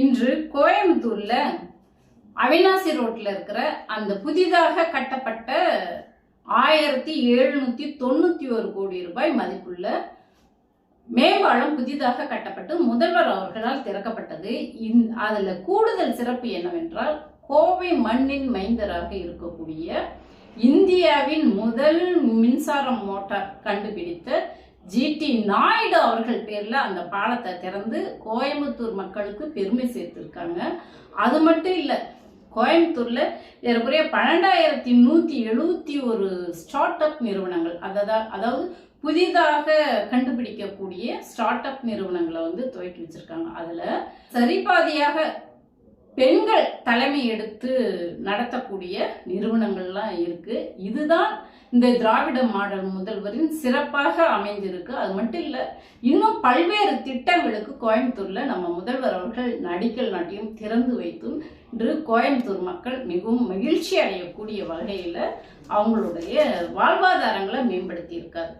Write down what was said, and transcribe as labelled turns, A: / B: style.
A: இன்று கோயம்புத்தூர்ல அவினாசி ரோட்ல இருக்கிற அந்த புதிதாக கட்டப்பட்ட 1791 கோடி ரூபாய் மதிப்புள்ள மேம்பாலம் புதிதாக கட்டப்பட்டு முதல்வர் அவர்களால் திறக்கப்பட்டது. அதுல கூடுதல் சிறப்பு என்னவென்றால், கோவை மண்ணின் மைந்தராக இருக்கக்கூடிய இந்தியாவின் முதல் மின்சார மோட்டார் கண்டுபிடித்த ஜிடி நாயுடு அவர்கள் பேர்ல அந்த பாலத்தை திறந்து கோயம்புத்தூர் மக்களுக்கு பெருமை சேர்த்திருக்காங்க. அது மட்டும் இல்ல, கோயம்புத்தூர்ல ஏறக்குறைய 12171 ஸ்டார்ட் அப் நிறுவனங்கள், அதாவது புதிதாக கண்டுபிடிக்கக்கூடிய ஸ்டார்ட் அப் நிறுவனங்களை துவக்கி வச்சிருக்காங்க. அதுல சரிபாதியாக பெண்கள் தலைமை எடுத்து நடத்தக்கூடிய நிறுவனங்கள்லாம் இருக்கு. இதுதான் இந்த திராவிட மாடல் முதல்வரின் சிறப்பாக அமைந்திருக்கு. அது மட்டும் இல்ல, இன்னும் பல்வேறு திட்டங்களுக்கு கோயம்புத்தூர்ல நம்ம முதல்வர் அவர்கள் அடிக்கல் நாட்டியும் திறந்து வைத்தும் இன்று கோயம்புத்தூர் மக்கள் மிகவும் மகிழ்ச்சி அடையக்கூடிய வகையில அவங்களுடைய வாழ்வாதாரங்களை மேம்படுத்தி இருக்காரு.